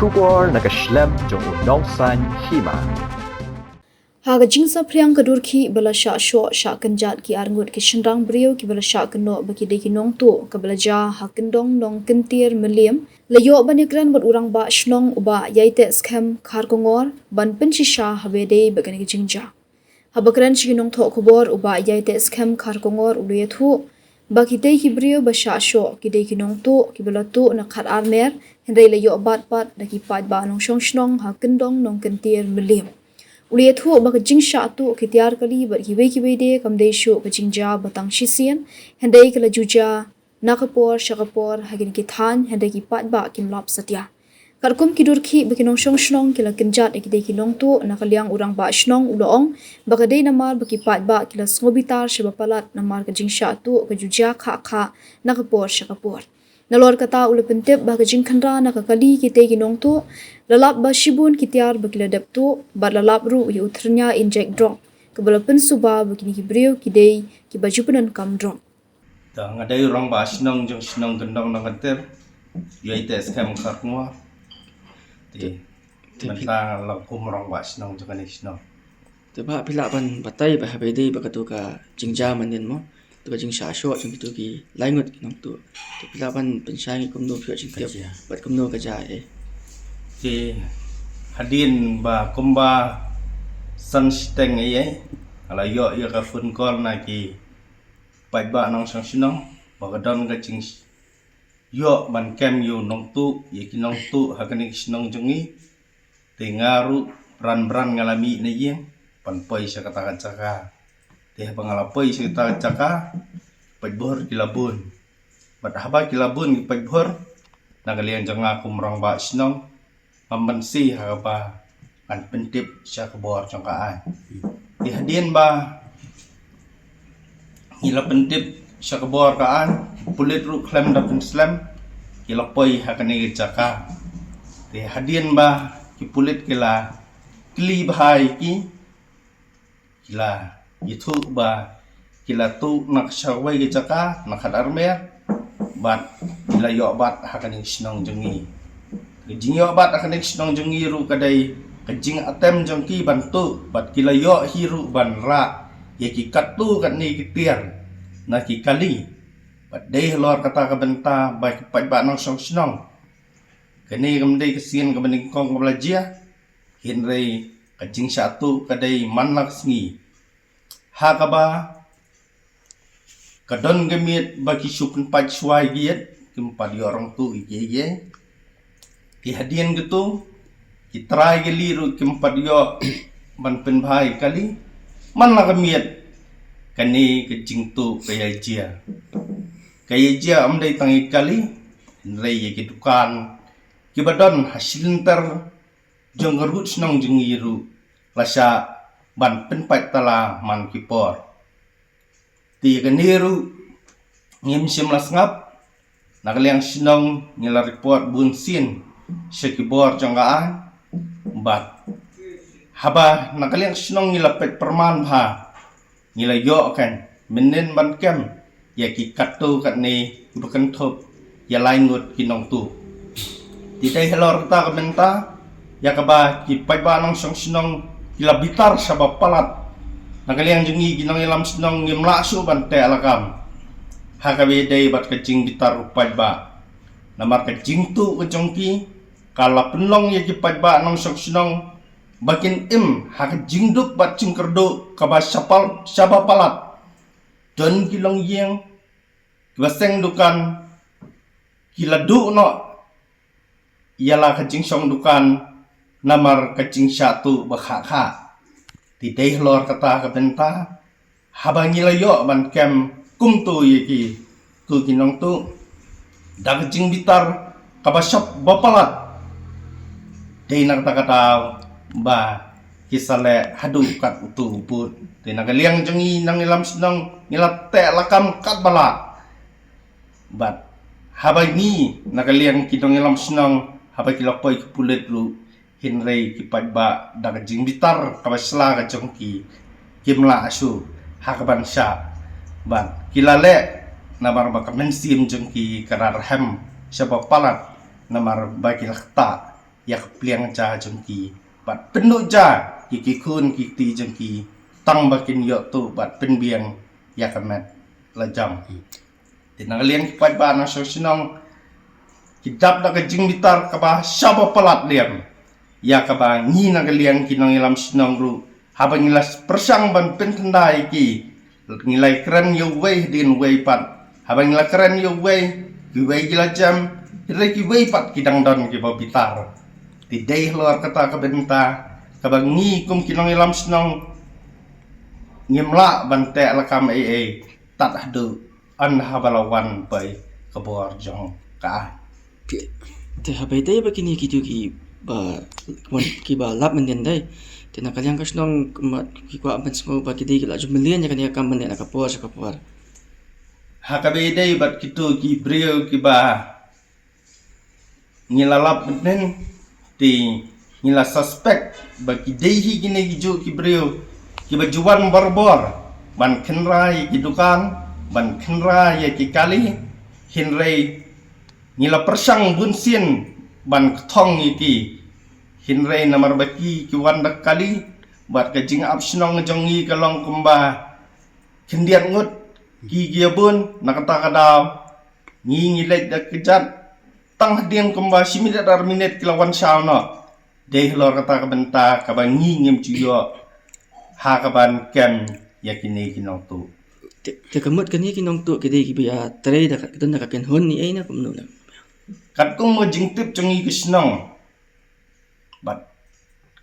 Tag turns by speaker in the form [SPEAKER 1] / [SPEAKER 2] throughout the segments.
[SPEAKER 1] Shubor nakaslem jong unongsan hima.
[SPEAKER 2] Haga jingsa priang kadurki bala sha sho sha kanjat ki arngut ki shenrang brio ki bala sha keno baki de ki nong tu ka bala ja hakendong nong kentir meliam layo banekran bot urang ba shnong uba yaite scam khar kongor ban penchi sha habede bagani ki jingja habakran chi nong tho khobor uba yaite scam khar kongor uluye thu baki de ki brio ba sha sho ki de ki nong tu ki bala tu na khat armer hendai layo bat pat da ki pat ba nong shong shnong hakendong nong kentir meliam uliya thu baka jingsha tu kitiar kali bar hiwe de kamdei shu ka jingja batang shisian hendai kala juja nakapor shakapor hagin ki than hendai ki pat ba kimlap satya karkum ki durki bakinong shong shnong kila kinjat ekide ki nong tu nakaliang urang ba shnong uloong baka dei namar baki pat ba kila sngobitar shabapalat namar ka jingsha tu ka juja kha nakapor shakapor nalor kata ulapentep baka jingkhanra nakakali kite ki nong tu lalap ba shibun kitiar bakila dap tu bat lalap ru yu uthrnya inject drop kebalapan suba bakini ki brio ki dei ki bajupanan kam drop
[SPEAKER 3] ta ngadai orang ba sinong jong sinong gendong nang kanter yaite scam kharkmo ti menta la kum orang ba sinong jong ni sinong
[SPEAKER 4] te ba pila ban batai ba habe dei ba katu ka jingja manin mo tu ka jing sha sho jing tu ki laingut nong tu te pila ban pensai kum no phyo jing tep bat kum no ka ja
[SPEAKER 3] ti hadin ba kumba san steng ai ala yo ka phun call na ki pai ba nong sang sinong ba ka don ka ching yo ban kem yu nong tu ye ki nong tu ha ka ni sinong jungi te ngaru bran ngalami ne yeng pan poi sa kata ka te ha ngala poi sa kata ka pai bor ki labun bat haba ki labun ki pai bor na kalian janga kumrang ba sinong pambansi haba an pentip siya kabor jangkaan di hadin ba ila pentip siya kabor kaan pulit ru klem da penslam kila poi hakani jaka di hadin ba ki pulit kila kli bahai ki kila itu ba kila tu nak syawai ki jaka nak armer bat kila yo bat hakani sinong jengi kejing yo bat akan sinong jengi ru kadai kejing atem jengki bantu bat kila yo hiru ban ra ye ki katu kat ni kitiar na ki kali bat dei lor kata ka benta bai ki pai ba nong song sinong kene kamdei kesien ka bening kong belajia hinrei kejing satu kadai manlak sngi ha ka ba kadon gemit bagi supun pai suai giet kempa di orang tu ye ki hadian gitu ki try ke liru kempat yo ban pen bhai kali man la kamiet kani ke jingtu kaya jia amdai tangi kali rei ye ki dukan ki badon hasilntar jong rut snong jengiru lasa ban pen pai tala man ki por ti kaniru ngim sim lasngap nakaliang sinong ngila report bunsin sekibor janggaan bat haba nakaliang sinong ngilapet perman bha ngila yo kan menen ban kem ya ki katu kat ni bukan thop ya laingut kinong tu tidai helor ta ka benta ya ka ba ki pai ba nong song sinong kila bitar sa palat nakaliang jengi ginong ilam sinong ngimla su ban te alakam hakabe dai bat kecing bitar upai ba namar kecing tu kejongki kala penlong ye ki ba nong sok sinong bakin hak jingduk bat cingkerdo kaba syaba palat don kilong yeng baseng dukan kiladu no ialah kecing song dukan namar kecing satu bakha tidai lor kata ka benta habangi layo ban kem kum tu ye ki tu kinong tu da kecing bitar kaba syab bapalat dei nak kata ba kisale hadu kat utu put dei nak liang jengi nang ilam sinong ngilat te lakam kat bala bat habai ni nak liang kidong ilam sinong habai kilapoi kupulet lu hinrei ki ba da jing bitar ka basla ka jongki kimla asu hakaban sya bat kilale namar ba mensim jongki karar hem syaba palat namar bagi lakta ya kepliang ja jengki bat penuh ja ki kun ki ti jengki tang bakin yo tu bat penbiang ya kemet lajam tinang liang pat ba na so sinong kidap da kajing bitar ka ba syaba palat liam ya ka ba ngi na liang kinong ilam sinong ru habang ilas persang ban pentendai ki ngilai keren yo wei din wei pat habang ngila keren yo wei ki wei gila jam ki wei pat kidang don ki ba bitar ti dei luar kata ka benta ka ba ngi kum kinong ilam sinong ngimla ban te lakam tat hadu an habalawan pai kabor jong ka
[SPEAKER 4] te habai dai ba kini kitu ki ba ki ba lap men dai te na kalyang ka snong ki kwa ban smo ba ki dai la jumlian ya kan ya kam men na kapor
[SPEAKER 3] hakabe dei bat kitu ki brio ki ba ngilalap benen ti ngila suspect ba ki dei hi gine ki jo ki brio ki ba juan barbor ban kenrai ki dukan ban kenrai ya ki kali hinrei ngila persang bunsin ban thong iki hinrei namar baki ki wanda kali bat ka jing apsnong jongi kalong kumba kendian ngut ki giabun nakata kadaw ngi lek da kejat tang hadiang kumba simida dar minit kilawan sauno deh lor kata ka benta ka ba ngi ngim cuyo ha ka ban ken yakini kinong tu
[SPEAKER 4] te kamut kan ni kinong tu ki dai ki ba trai da ka tan ka ken hon ni ai na kum no
[SPEAKER 3] kat kum mo jingtip jongi kisnong bat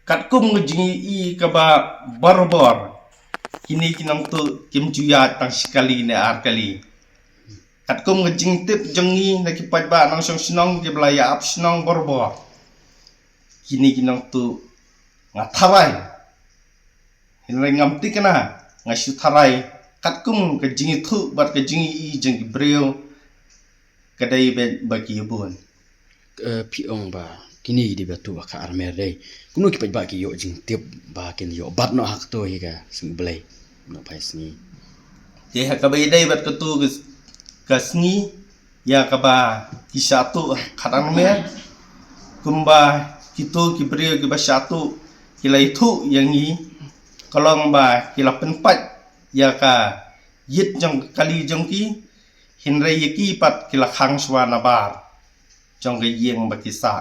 [SPEAKER 3] kat kum mo jingi i ka ba barbor kini kinong tu kim juya tang sekali ne ar kali kat kum mo jingtip jongi na kipat ba nang song sinong ki blaya ap sinong barbor kini kinong tu ngatarai hinrai ngamti kana ngasu tarai kat kum ka jingi thu bat ka jingi i jengi brio kadai ben bagi bun
[SPEAKER 5] piong ba kini di batu ba ka armer dei kuno ki ba ki yo jing tip ba ken yo bat no hak to hi ka sing blai no pai sni
[SPEAKER 3] je ha ka bai dai bat ka tu ka sngi ya ka ba ki satu khadan me kumba kitu ki brio ki ba satu ki lai thu yang ni kalong ba ki la penpat ya ka yit jong kali jong ki hinrai yaki pat ki la khang swana bar jong ga yeng ba ki sa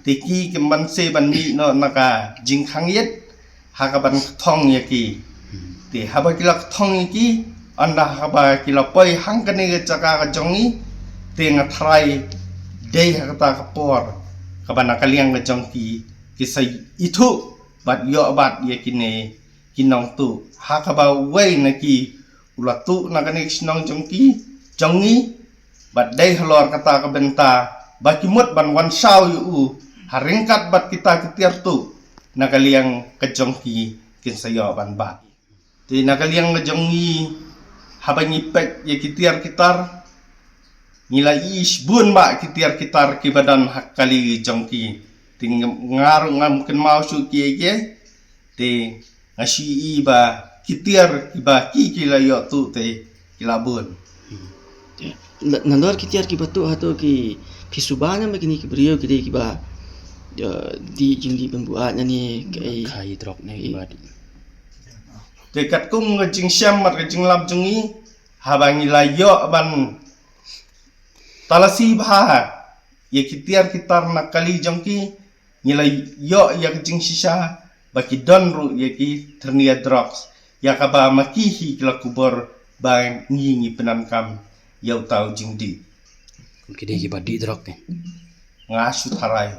[SPEAKER 3] tiki ke man se ban ni no naka jing khang yet ha ka ban thong yaki ti ha ba ki la thong yaki anda ha ba ki la poi hang ka ne ga chaka ka jongi te nga thrai dei ha ta ka por ka ban ka liang ga jong ki sai itu bat yo bat yaki ne kinong tu ha ka ba wei na ki ulatu na ka ne snong jongi bat dei halor kata ka benta baki mut ban wan sao yu haringkat bat kita ketiar tu nakaliang kejongki kin sayo ban ba ti nakaliang kejongi habangi pek ye kitiar kitar ngila is bun ba kitiar kitar ki badan hak kali jongki ting ngaru ngam ken mau su ki ye ti ngasi i ba kitiar ki ba ki kilayo tu te kilabun
[SPEAKER 4] nandor kitiar ki batu hato ki pisubana magini ki brio ki dei ki ba di jing di pembuat ni kai
[SPEAKER 5] kai drop ne ba di
[SPEAKER 3] dekat kum ngejing syam mat ngejing lab jengi habangi layo ban talasi bah ye kitiar kitar nakali jongki ngilai yo ya ngejing sisa baki don ru ye ki ternia drugs ya kaba makihi kila kubor bang ngingi penankam yau tau jingdi
[SPEAKER 5] ki dei ki ba di drop ne
[SPEAKER 3] ngasu tharai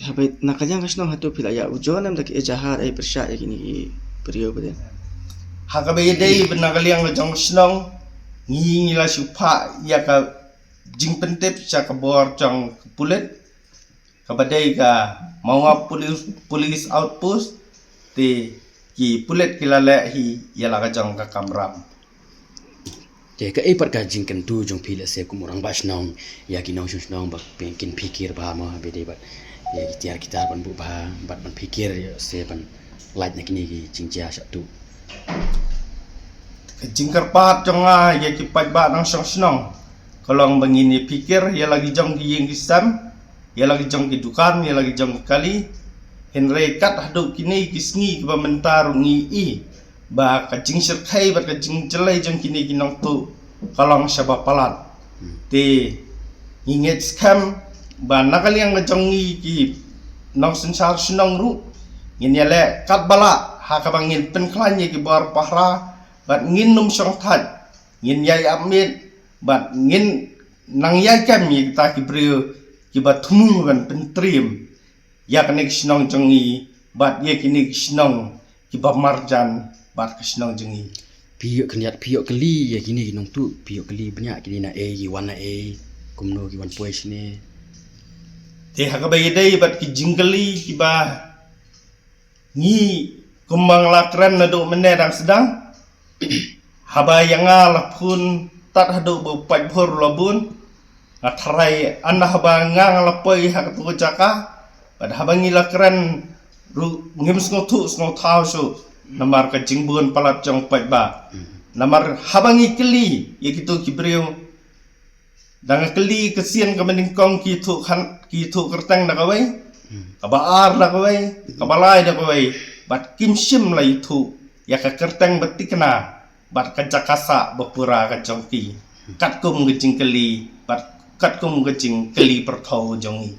[SPEAKER 4] habai nakajang kasno hato pila ya ujonam dak ejahar ai persya ya kini brio bade
[SPEAKER 3] hakabe dei benagaliang lejong snong ngingi la supa ya ka jing pentep sa kabor jong pulet kabadai ka mawa police outpost ti ki pulet kilale hi ya la ka jong ka kamram
[SPEAKER 5] je ka ipat ka jing kan tu jong pila se kumurang bas nong ya ki nong nong bak penkin pikir ba ma be dei bat ya tiar kita ban bu ba bat ban pikir se ban light na kini ki jingja sa tu
[SPEAKER 3] jingkar pat jonga ya ki pat ba nang song snong kolong bangini pikir ya lagi jong ki yeng kisam ya lagi jong ki dukan ya lagi jong kali henre kat hadu kini kisngi ba mentar ngi i ba ka jing serkai ba ka jing jelai jong kini kinong tu kalong syaba palat te inget skam ba nakali yang jong ngi ki nong sensar sunong ru ngin yale kat bala ha ka bangin pen klanye ki bar pahra bat ngin num song that ngin yai amit bat ngin nang yai kam yi ta ki brio ki bat thumu ban pen trim ya kanek snong jongi bat ye kini snong ki ba marjan bat ka snong jongi
[SPEAKER 5] Piyok kenyat piyok keli ya kini nong tu piyok keli banyak kini na ki wana kumno ki wan pois ni.
[SPEAKER 3] te ha ka ba yedai bat ki jingkeli ki ba ngi kumbang lakran na do menedang sedang haba yang ala pun tat hadu bo pai phor labun atharai anna haba ngang la pai ha ka tu jaka bad haba ngi lakran ru ngim sngo thau so namar ka jingbun palat jong pai ba namar haba ngi keli ye kitu kibreu dang keli kesien ka meningkong ki thu kertang na kawai kaba ar na kawai kabalai na kawai bat kim sim lai thu ya ka kertang betikna bat ka jakasa bapura ka jongki kat kum ke jingkeli bat kat kum ke jingkeli perthau jongi